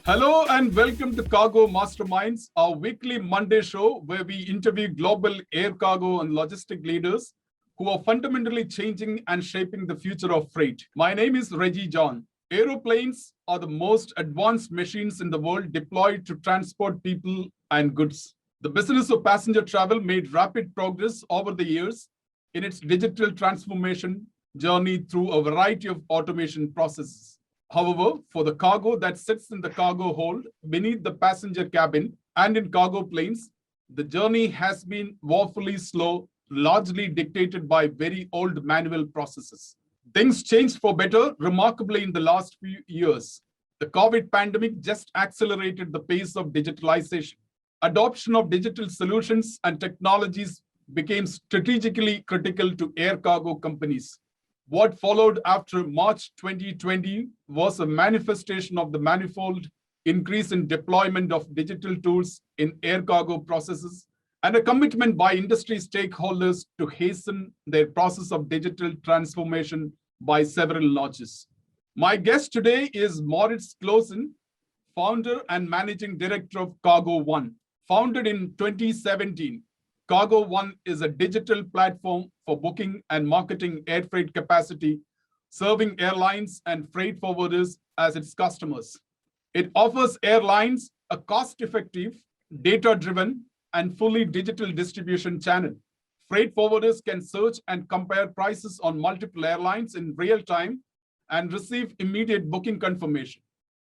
Hello and welcome to Cargo Masterminds, our weekly Monday show where we interview global air cargo and logistic leaders who are fundamentally changing and shaping the future of freight. My name is Reggie John. Aeroplanes are the most advanced machines in the world deployed to transport people and goods. The business of passenger travel made rapid progress over the years in its digital transformation journey through a variety of automation processes. However, for the cargo that sits in the cargo hold beneath the passenger cabin and in cargo planes, the journey has been woefully slow, largely dictated by very old manual processes. Things changed for better remarkably in the last few years. The COVID pandemic just accelerated the pace of digitalization. Adoption of digital solutions and technologies became strategically critical to air cargo companies. What followed after March 2020 was a manifestation of the manifold increase in deployment of digital tools in air cargo processes and a commitment by industry stakeholders to hasten their process of digital transformation by several notches. My guest today is Moritz Claussen, founder and managing director of cargo.one. Founded in 2017, cargo.one is a digital platform for booking and marketing air freight capacity, serving airlines and freight forwarders as its customers. It offers airlines a cost-effective, data-driven, and fully digital distribution channel. Freight forwarders can search and compare prices on multiple airlines in real time and receive immediate booking confirmation.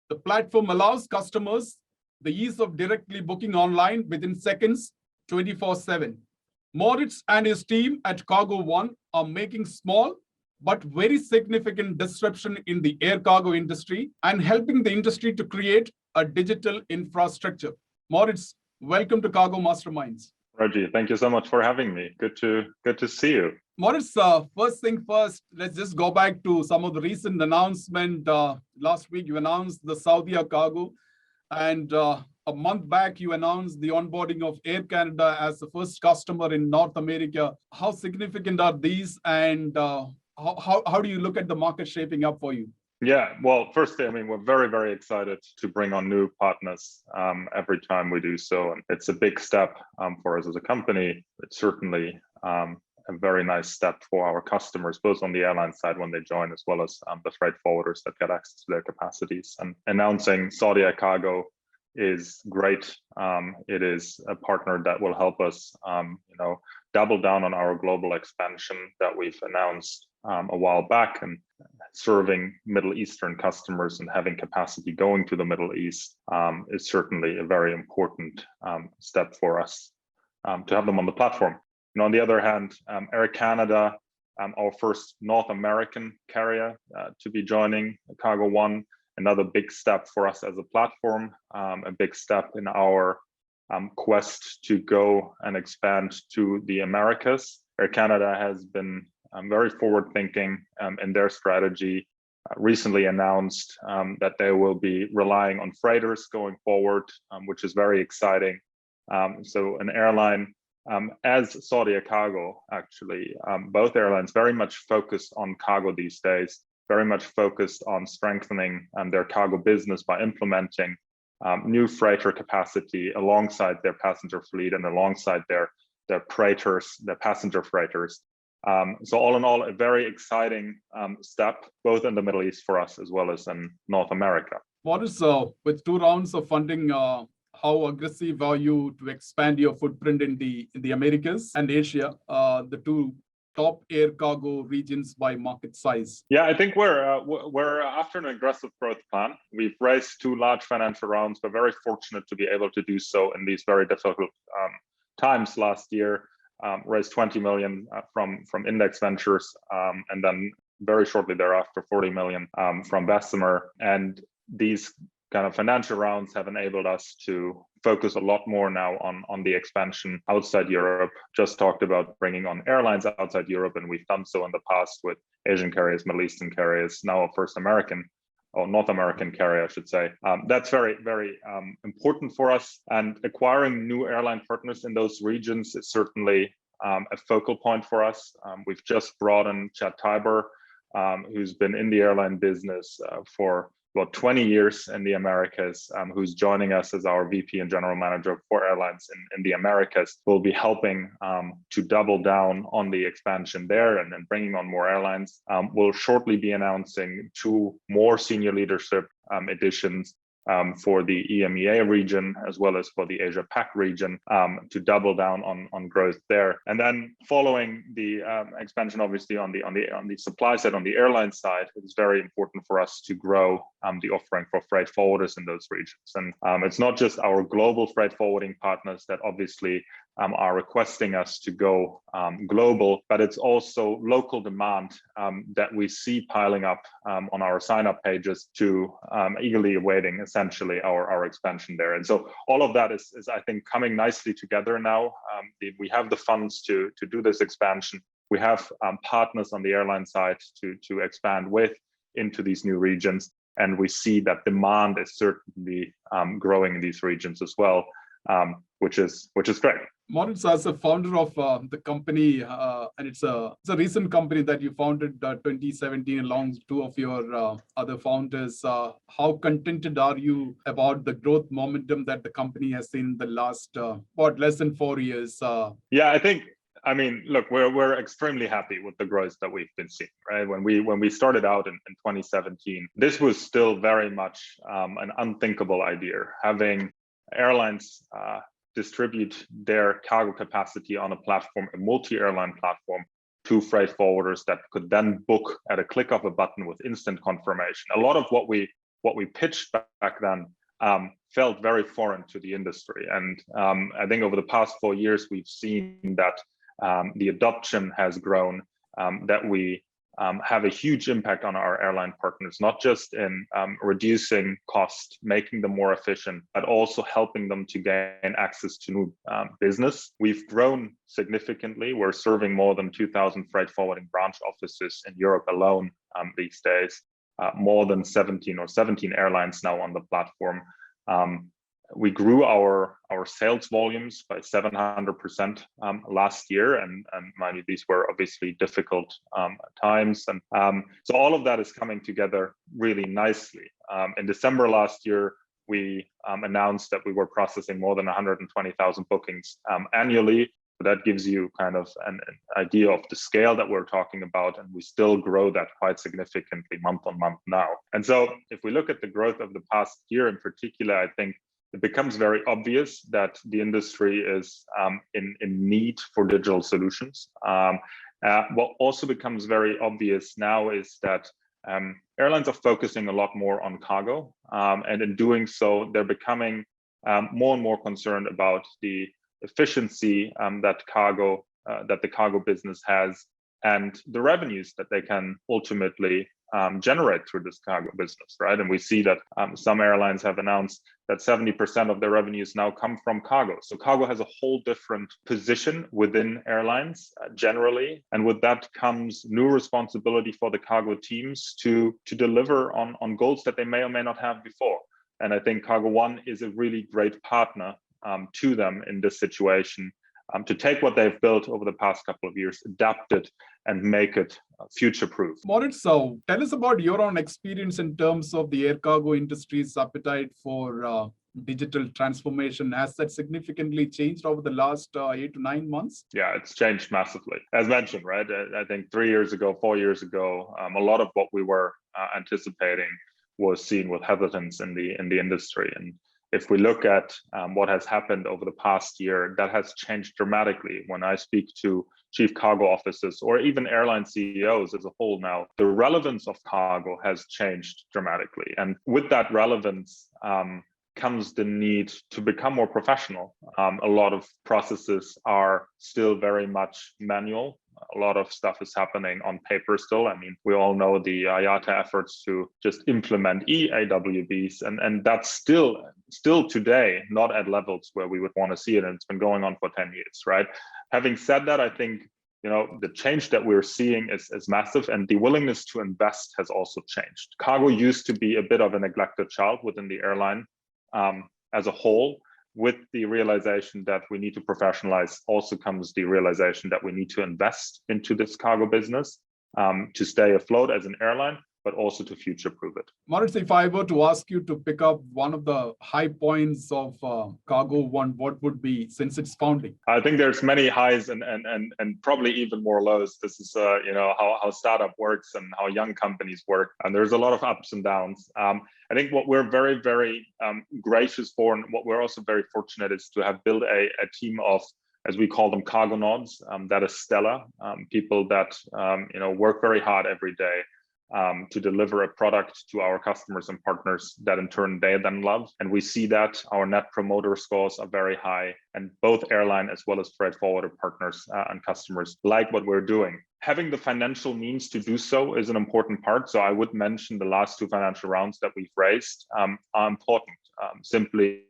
The platform allows customers the ease of directly booking online within seconds, 24/7. Moritz and his team at cargo.one are making small but very significant disruption in the air cargo industry and helping the industry to create a digital infrastructure. Moritz, welcome to Cargo Masterminds. Reggie, thank you so much for having me. Good to see you. Moritz, first thing first, let's just go back to some of the recent announcement. Last week, you announced the Saudi cargo, and a month back, you announced the onboarding of Air Canada as the first customer in North America. How significant are these, and how do you look at the market shaping up for you? Yeah, well, firstly, we're very, very excited to bring on new partners every time we do so. And it's a big step for us as a company. It's certainly a very nice step for our customers, both on the airline side when they join, as well as the freight forwarders that get access to their capacities. And announcing Saudi Cargo is great. It is a partner that will help us, double down on our global expansion that we've announced a while back, and serving Middle Eastern customers and having capacity going to the Middle East is certainly a very important step for us to have them on the platform. And on the other hand, Air Canada, our first North American carrier to be joining cargo.one, another big step for us as a platform, a big step in our quest to go and expand to the Americas. Air Canada has been very forward-thinking in their strategy, recently announced that they will be relying on freighters going forward, which is very exciting. So an airline as Saudi Cargo, actually, both airlines very much focused on cargo these days, very much focused on strengthening their cargo business by implementing new freighter capacity alongside their passenger fleet and alongside their freighters, their passenger freighters. So all in all, a very exciting step, both in the Middle East for us as well as in North America. What is, with 2 rounds of funding, how aggressive are you to expand your footprint in the Americas and Asia, the 2 top air cargo regions by market size? Yeah, I think we're after an aggressive growth plan. We've raised 2 large financial rounds. We're very fortunate to be able to do so in these very difficult times last year. Raised 20 million from Index Ventures, and then very shortly thereafter 40 million from Bessemer. And these kind of financial rounds have enabled us to focus a lot more now on the expansion outside Europe. Just talked about bringing on airlines outside Europe, and we've done so in the past with Asian carriers, Middle Eastern carriers, now a first American or North American carrier, I should say. That's very, very important for us. And acquiring new airline partners in those regions is certainly a focal point for us. We've just brought in Chad Tiber, who's been in the airline business for about 20 years in the Americas, who's joining us as our VP and General Manager for airlines in the Americas, will be helping to double down on the expansion there and then bringing on more airlines. We'll shortly be announcing 2 more senior leadership additions for the EMEA region as well as for the Asia Pac region to double down on growth there. And then following the expansion, obviously on the supply side, on the airline side, it's very important for us to grow the offering for freight forwarders in those regions. And it's not just our global freight forwarding partners that obviously are requesting us to go global, but it's also local demand that we see piling up on our sign-up pages to eagerly awaiting essentially our expansion there. And so all of that is I think coming nicely together now. We have the funds to do this expansion. We have partners on the airline side to expand with into these new regions, and we see that demand is certainly growing in these regions as well, which is great. Moritz, as a founder of the company, and it's a recent company that you founded 2017 along 2 of your other founders. How contented are you about the growth momentum that the company has seen in the last, less than 4 years? Yeah, I mean, look, we're extremely happy with the growth that we've been seeing, right? When we started out in 2017, this was still very much an unthinkable idea, having airlines distribute their cargo capacity on a platform, a multi-airline platform, to freight forwarders that could then book at a click of a button with instant confirmation. A lot of what we pitched back then felt very foreign to the industry. And I think over the past 4 years, we've seen that the adoption has grown, that we have a huge impact on our airline partners, not just in reducing cost, making them more efficient, but also helping them to gain access to new business. We've grown significantly. We're serving more than 2,000 freight forwarding branch offices in Europe alone these days, more than 17 airlines now on the platform. We grew our sales volumes by 700% last year, and mind you, these were obviously difficult times, and so all of that is coming together really nicely. In December last year, we announced that we were processing more than 120,000 bookings annually. So that gives you kind of an idea of the scale that we're talking about, and we still grow that quite significantly month on month now. And so if we look at the growth of the past year in particular, I think it becomes very obvious that the industry is in need for digital solutions. What also becomes very obvious now is that airlines are focusing a lot more on cargo, and in doing so, they're becoming more and more concerned about the efficiency that the cargo business has, and the revenues that they can ultimately generate through this cargo business, right? And we see that some airlines have announced that 70% of their revenues now come from cargo. So cargo has a whole different position within airlines generally, and with that comes new responsibility for the cargo teams to deliver on goals that they may or may not have before. And I think cargo.one is a really great partner to them in this situation, to take what they've built over the past couple of years, adapt it, and make it future-proof. Moritz, so tell us about your own experience in terms of the air cargo industry's appetite for digital transformation. Has that significantly changed over the last 8 to 9 months? Yeah, it's changed massively. As mentioned, right? I think 4 years ago, a lot of what we were anticipating was seen with hesitance in the industry. And if we look at what has happened over the past year, that has changed dramatically. When I speak to chief cargo officers or even airline CEOs as a whole now, the relevance of cargo has changed dramatically. And with that relevance comes the need to become more professional. A lot of processes are still very much manual. A lot of stuff is happening on paper still. I mean, we all know the IATA efforts to just implement eAWBs, and that's still today not at levels where we would want to see it, and it's been going on for 10 years, right? Having said that, I think the change that we're seeing is massive, and the willingness to invest has also changed. Cargo used to be a bit of a neglected child within the airline as a whole. With the realization that we need to professionalize also comes the realization that we need to invest into this cargo business to stay afloat as an airline, but also to future-proof it. Moritz, if I were to ask you to pick up one of the high points of cargo.one, what would be since its founding? I think there's many highs and probably even more lows. This is how startup works and how young companies work, and there's a lot of ups and downs. I think what we're very, very gracious for, and what we're also very fortunate, is to have built a team of, as we call them, cargonauts, that is stellar, people that work very hard every day to deliver a product to our customers and partners that in turn they then love. And we see that our net promoter scores are very high, and both airline as well as freight forwarder partners and customers like what we're doing. Having the financial means to do so is an important part. So I would mention the last 2 financial rounds that we've raised are important, simply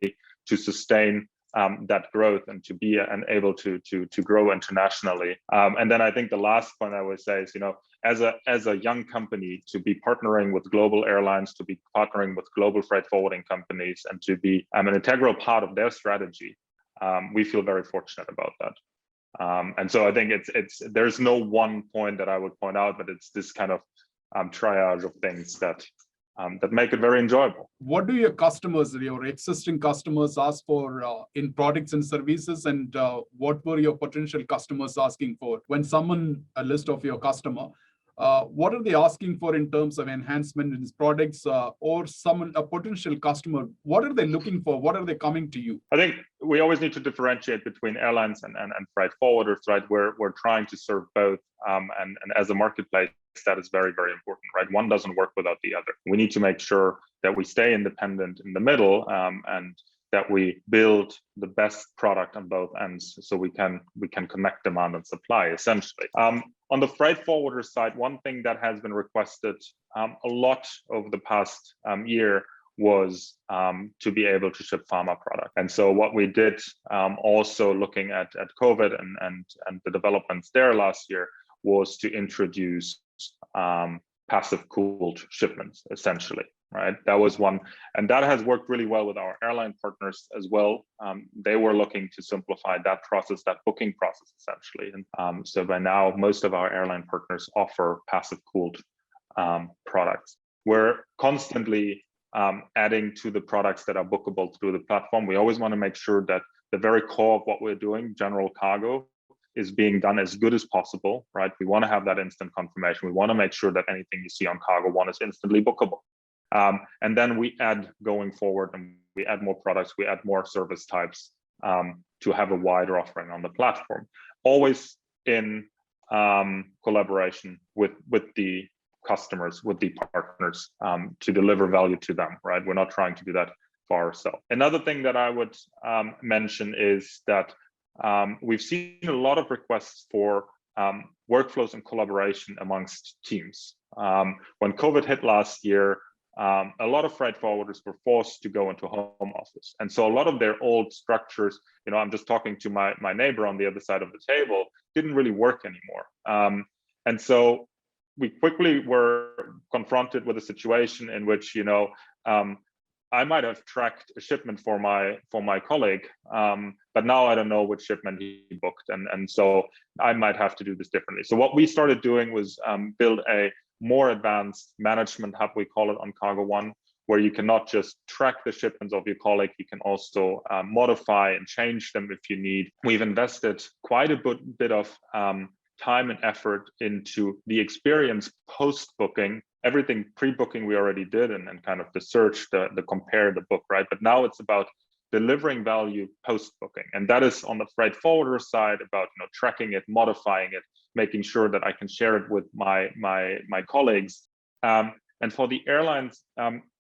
to sustain that growth and to be able to grow internationally. And then I think the last point I would say is, as a young company, to be partnering with global airlines, to be partnering with global freight forwarding companies, and to be an integral part of their strategy, we feel very fortunate about that. And so I think there's no one point that I would point out, but it's this kind of triage of things that make it very enjoyable. What do your customers, your existing customers, ask for in products and services, and what were your potential customers asking for? When a list of your customer, what are they asking for in terms of enhancement in products, or a potential customer, what are they looking for? What are they coming to you? I think we always need to differentiate between airlines and freight forwarders, right? We're trying to serve both, and as a marketplace, that is very, very important, right? One doesn't work without the other. We need to make sure that we stay independent in the middle, and that we build the best product on both ends, so we can connect demand and supply, essentially. On the freight forwarder side, one thing that has been requested a lot over the past year was to be able to ship pharma product. And so what we did, also looking at COVID and the developments there last year, was to introduce passive cooled shipments, essentially, right? That was one, and that has worked really well with our airline partners as well. They were looking to simplify that process, that booking process, essentially. And so by now, most of our airline partners offer passive cooled products. We're constantly adding to the products that are bookable through the platform. We always want to make sure that the very core of what we're doing, general cargo, is being done as good as possible, right? We want to have that instant confirmation. We want to make sure that anything you see on cargo.one is instantly bookable. And then we add, going forward, and we add more products, we add more service types to have a wider offering on the platform, always in collaboration with the customers, with the partners, to deliver value to them, right? We're not trying to do that for ourselves. Another thing that I would mention is that we've seen a lot of requests for workflows and collaboration amongst teams. When COVID hit last year, a lot of freight forwarders were forced to go into home office. And so a lot of their old structures, I'm just talking to my neighbor on the other side of the table, didn't really work anymore. And so we quickly were confronted with a situation in which, I might have tracked a shipment for my colleague, but now I don't know which shipment he booked, and so I might have to do this differently. So what we started doing was build a more advanced management hub, we call it, on cargo.one, where you can not just track the shipments of your colleague, you can also modify and change them if you need. We've invested quite a bit of time and effort into the experience post-booking. Everything pre-booking we already did, and kind of the search, the compare, the book, right? But now it's about delivering value post-booking. And that is on the freight forwarder side about tracking it, modifying it, making sure that I can share it with my colleagues. And for the airlines,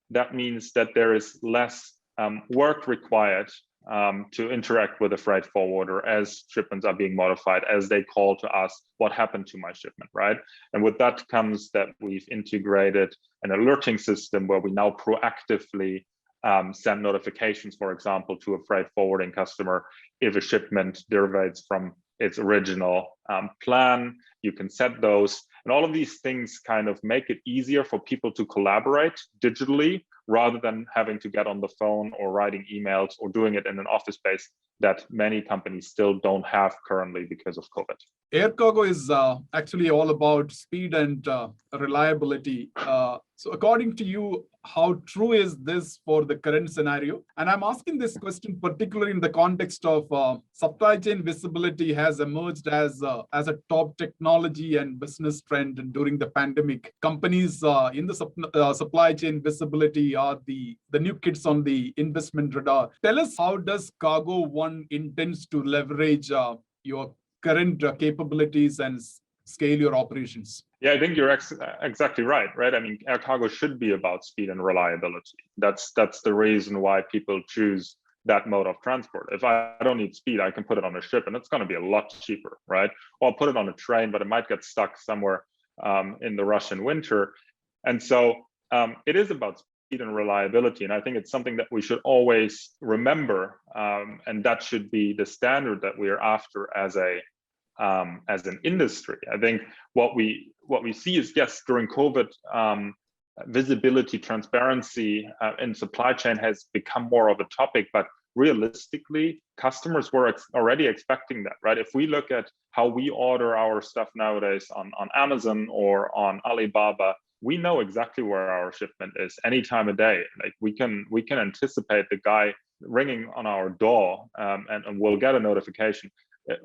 that means that there is less work required to interact with a freight forwarder as shipments are being modified, as they call to us, what happened to my shipment, right? And with that comes that we've integrated an alerting system where we now proactively send notifications, for example, to a freight forwarding customer if a shipment deviates from its original plan. You can set those, and all of these things kind of make it easier for people to collaborate digitally rather than having to get on the phone or writing emails or doing it in an office space that many companies still don't have currently because of COVID. Air cargo is actually all about speed and reliability. So according to you, how true is this for the current scenario? And I'm asking this question particularly in the context of supply chain visibility has emerged as a top technology and business trend during the pandemic. Companies in the supply chain visibility are the new kids on the investment radar. Tell us, how does cargo.one intends to leverage your current capabilities and scale your operations? Yeah, I think you're exactly right. I mean, air cargo should be about speed and reliability. That's the reason why people choose that mode of transport. If I don't need speed, I can put it on a ship and it's going to be a lot cheaper, right? Or I'll put it on a train, but it might get stuck somewhere in the Russian winter. And so it is about speed and reliability. And I think it's something that we should always remember. And that should be the standard that we are after as an industry. I think what we see is, yes, during COVID, visibility, transparency in supply chain has become more of a topic, but realistically, customers were already expecting that, right? If we look at how we order our stuff nowadays on Amazon or on Alibaba, we know exactly where our shipment is any time of day. Like we can anticipate the guy ringing on our door, and we'll get a notification.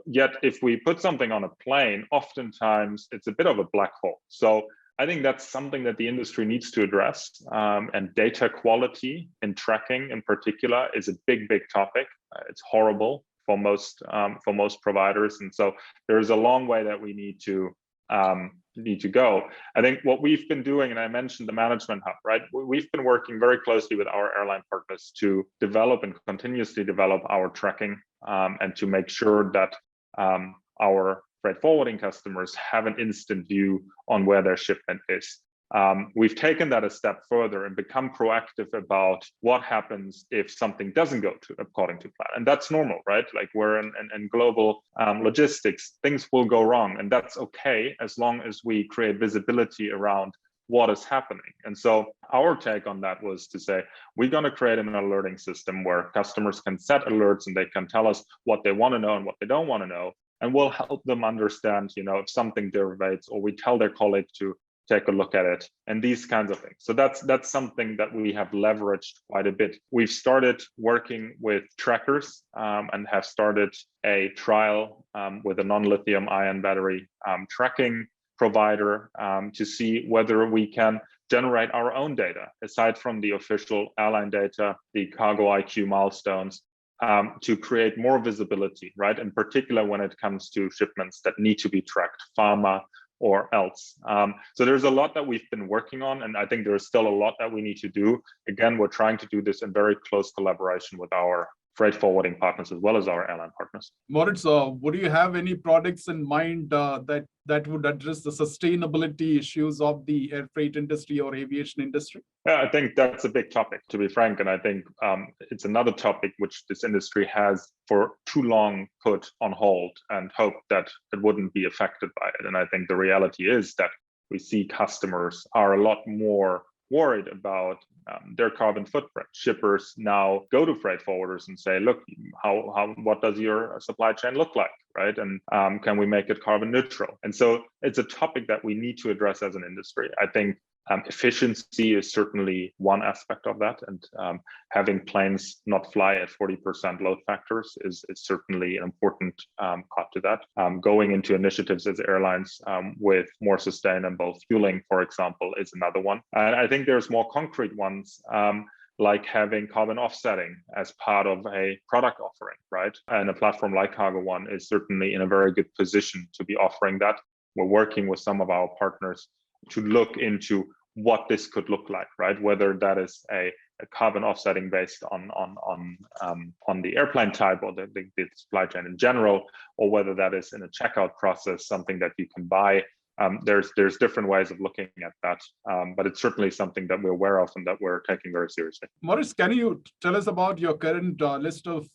Yet if we put something on a plane, oftentimes it's a bit of a black hole. So I think that's something that the industry needs to address. And data quality and tracking in particular is a big topic. It's horrible for most providers. And so there's a long way that we need to go. I think what we've been doing, and I mentioned the management hub, right? We've been working very closely with our airline partners to develop and continuously develop our tracking, and to make sure that our freight forwarding customers have an instant view on where their shipment is. We've taken that a step further and become proactive about what happens if something doesn't go according to plan. And that's normal, right? Like we're in global logistics, things will go wrong, and that's okay as long as we create visibility around what is happening. And so our take on that was to say, we're going to create an alerting system where customers can set alerts and they can tell us what they want to know and what they don't want to know. And we'll help them understand, if something deviates, or we tell their colleague to take a look at it, and these kinds of things. So that's something that we have leveraged quite a bit. We've started working with trackers and have started a trial with a non-lithium ion battery tracking provider to see whether we can generate our own data aside from the official airline data, the cargo IQ milestones, to create more visibility, right? In particular, when it comes to shipments that need to be tracked, pharma or else. So there's a lot that we've been working on, and I think there's still a lot that we need to do. Again, we're trying to do this in very close collaboration with our freight forwarding partners as well as our airline partners. Moritz, would you have any products in mind that would address the sustainability issues of the air freight industry or aviation industry? Yeah, I think that's a big topic, to be frank. And I think it's another topic which this industry has for too long put on hold and hoped that it wouldn't be affected by it. And I think the reality is that we see customers are a lot more worried about their carbon footprint. Shippers now go to freight forwarders and say, look, what does your supply chain look like, right? And can we make it carbon neutral? And so it's a topic that we need to address as an industry. I think efficiency is certainly one aspect of that, and having planes not fly at 40% load factors is certainly an important part to that. Going into initiatives as airlines with more sustainable fueling, for example, is another one. And I think there's more concrete ones, like having carbon offsetting as part of a product offering, right? And a platform like cargo.one is certainly in a very good position to be offering that. We're working with some of our partners to look into what this could look like, right? Whether that is a carbon offsetting based on the airplane type or the supply chain in general, or whether that is in a checkout process, something that you can buy. There's different ways of looking at that, but it's certainly something that we're aware of and that we're taking very seriously. Moritz, can you tell us about your current list of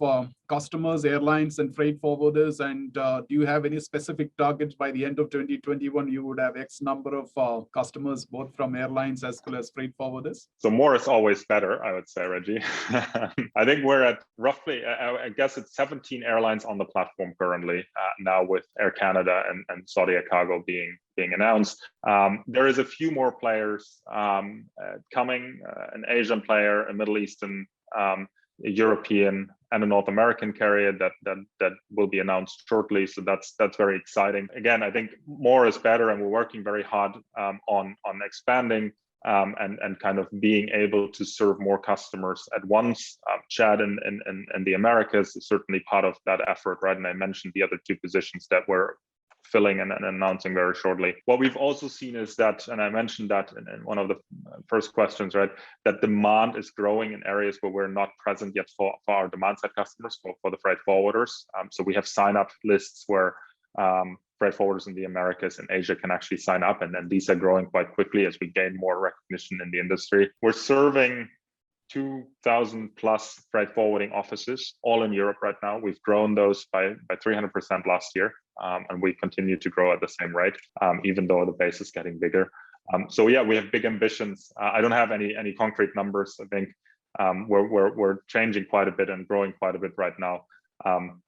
customers, airlines, and freight forwarders? And do you have any specific targets by the end of 2021? You would have X number of customers, both from airlines as well as freight forwarders? So more is always better, I would say, Reggie. I think we're at roughly, I guess it's 17 airlines on the platform currently, now with Air Canada and Saudi Cargo being announced. There is a few more players coming, an Asian player, a Middle Eastern, a European, and a North American carrier that will be announced shortly. So that's very exciting. Again, I think more is better, and we're working very hard on expanding and kind of being able to serve more customers at once. Chad and the Americas is certainly part of that effort, right? And I mentioned the other two positions that we're filling and announcing very shortly. What we've also seen is that, and I mentioned that in one of the first questions, right, that demand is growing in areas where we're not present yet for our demand side customers, for the freight forwarders. So we have sign up lists where freight forwarders in the Americas and Asia can actually sign up, and then these are growing quite quickly as we gain more recognition in the industry. We're serving 2,000 plus freight forwarding offices all in Europe right now. We've grown those by 300% last year, and we continue to grow at the same rate, even though the base is getting bigger. So yeah, we have big ambitions. I don't have any concrete numbers. I think we're changing quite a bit and growing quite a bit right now,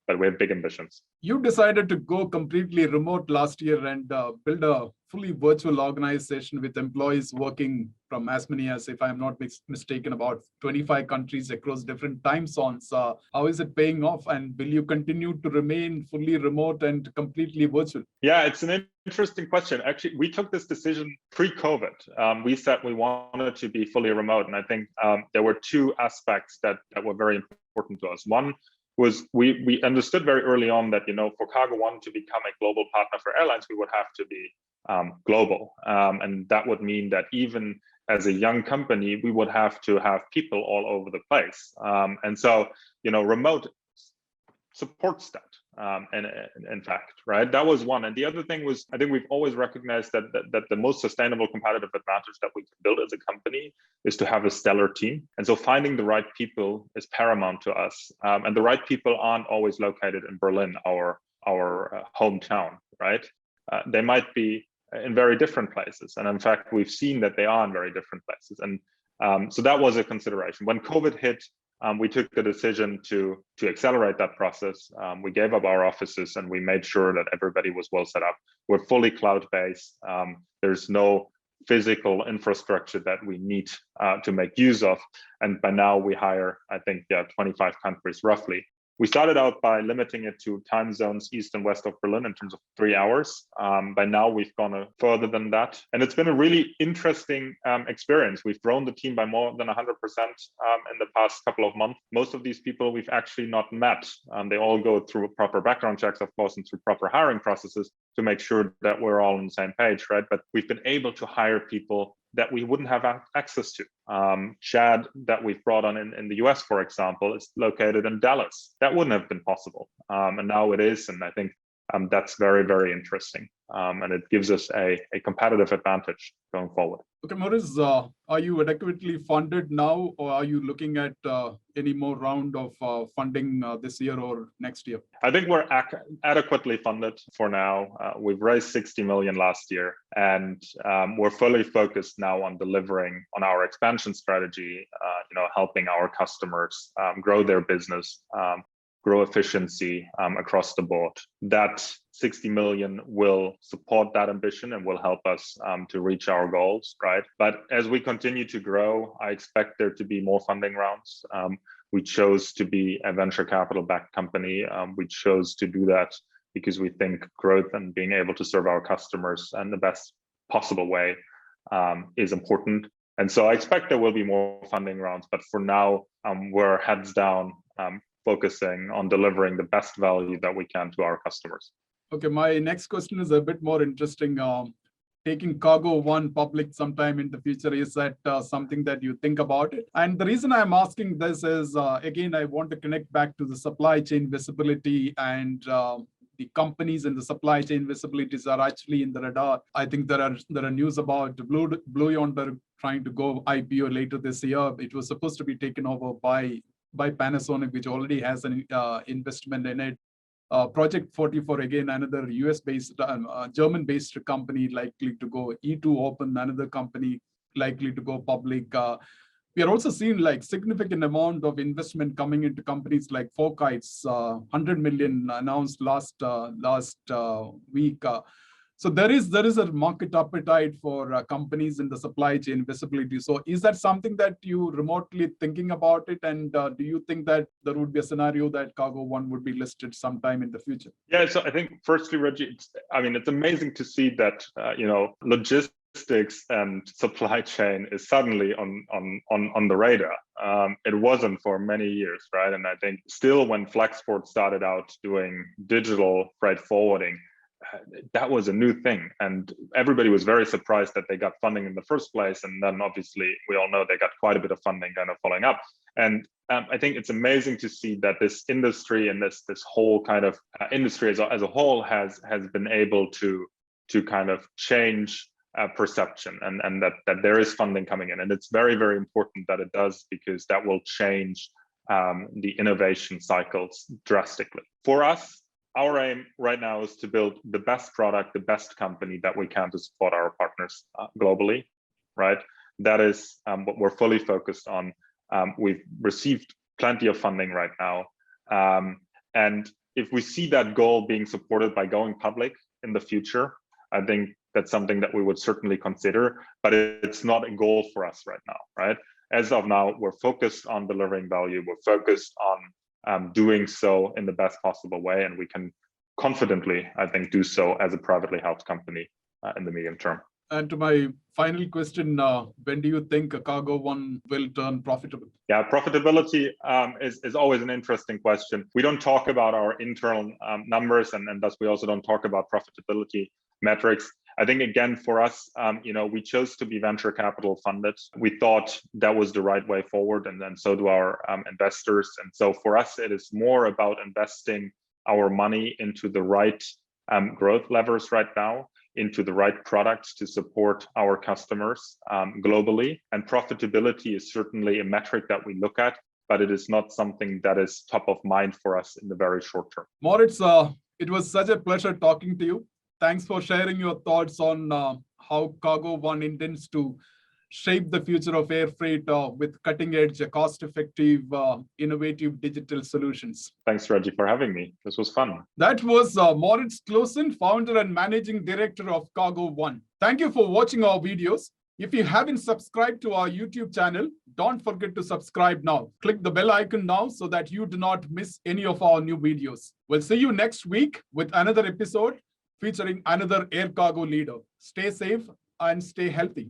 but we have big ambitions. You decided to go completely remote last year and build a fully virtual organization with employees working from as many as, if I'm not mistaken, about 25 countries across different time zones. How is it paying off, and will you continue to remain fully remote and completely virtual? Yeah, it's an interesting question. Actually, we took this decision pre-COVID. We said we wanted to be fully remote, and I think there were two aspects that were very important to us. One was we understood very early on that, for cargo.one to become a global partner for airlines, we would have to be global. And that would mean that even as a young company, we would have to have people all over the place. And so, remote supports that. And in fact, right, that was one. And the other thing was, I think we've always recognized that the most sustainable competitive advantage that we can build as a company is to have a stellar team. And so finding the right people is paramount to us. And the right people aren't always located in Berlin, our hometown, right? They might be in very different places. And in fact, we've seen that they are in very different places. And so that was a consideration. When COVID hit, we took the decision to accelerate that process. We gave up our offices and we made sure that everybody was well set up. We're fully cloud-based. There's no physical infrastructure that we need to make use of. And by now we hire, I think, 25 countries roughly. We started out by limiting it to time zones east and west of Berlin in terms of 3 hours. By now, we've gone further than that. And it's been a really interesting experience. We've grown the team by more than 100% in the past couple of months. Most of these people we've actually not met. They all go through proper background checks, of course, and through proper hiring processes to make sure that we're all on the same page, right? But we've been able to hire people that we wouldn't have access to. Chad, that we've brought on in the US, for example, is located in Dallas. That wouldn't have been possible. And now it is. And I think that's very, very interesting. And it gives us a competitive advantage going forward. Okay, Moritz, are you adequately funded now, or are you looking at any more round of funding this year or next year? I think we're adequately funded for now. We've raised 60 million last year, and we're fully focused now on delivering on our expansion strategy, helping our customers grow their business, grow efficiency across the board. That 60 million will support that ambition and will help us to reach our goals, right? But as we continue to grow, I expect there to be more funding rounds. We chose to be a venture capital backed company. We chose to do that because we think growth and being able to serve our customers in the best possible way is important. And so I expect there will be more funding rounds, but for now, we're heads down, focusing on delivering the best value that we can to our customers. Okay, my next question is a bit more interesting. Taking cargo.one public sometime in the future, is that something that you think about it? And the reason I'm asking this is, again, I want to connect back to the supply chain visibility, and the companies in the supply chain visibilities are actually in the radar. I think there are news about Blue Yonder trying to go IPO later this year. It was supposed to be taken over by by Panasonic, which already has an investment in it. Project 44, again, another US-based, German-based company likely to go. E2 Open, another company likely to go public. We are also seeing like significant amount of investment coming into companies like Fokites, 100 million announced last week. So there is a market appetite for companies in the supply chain visibility. So is that something that you remotely thinking about it? And do you think that there would be a scenario that cargo.one would be listed sometime in the future? Yeah, so I think firstly, Reggie, it's amazing to see that logistics and supply chain is suddenly on the radar. It wasn't for many years, right? And I think still when Flexport started out doing digital freight forwarding, that was a new thing, and everybody was very surprised that they got funding in the first place. And then obviously we all know they got quite a bit of funding kind of following up. And I think it's amazing to see that this industry and this whole kind of industry as a whole has been able to kind of change perception, and that there is funding coming in. And it's very, very important that it does, because that will change the innovation cycles drastically. For us, our aim right now is to build the best product, the best company that we can to support our partners globally, right? That is what we're fully focused on. We've received plenty of funding right now. And if we see that goal being supported by going public in the future, I think that's something that we would certainly consider, but it's not a goal for us right now, right? As of now, we're focused on delivering value. We're focused on doing so in the best possible way, and we can confidently, I think, do so as a privately held company in the medium term. And to my final question, when do you think cargo.one will turn profitable? Yeah, profitability is always an interesting question. We don't talk about our internal numbers, and thus we also don't talk about profitability metrics. I think, again, for us, we chose to be venture capital funded. We thought that was the right way forward, and then so do our investors. And so for us, it is more about investing our money into the right growth levers right now, into the right products to support our customers globally. And profitability is certainly a metric that we look at, but it is not something that is top of mind for us in the very short term. Moritz, it was such a pleasure talking to you. Thanks for sharing your thoughts on how cargo.one intends to shape the future of air freight with cutting-edge, cost-effective, innovative digital solutions. Thanks, Reggie, for having me. This was fun. That was Moritz Claussen, founder and managing director of cargo.one. Thank you for watching our videos. If you haven't subscribed to our YouTube channel, don't forget to subscribe now. Click the bell icon now so that you do not miss any of our new videos. We'll see you next week with another episode featuring another air cargo leader. Stay safe and stay healthy.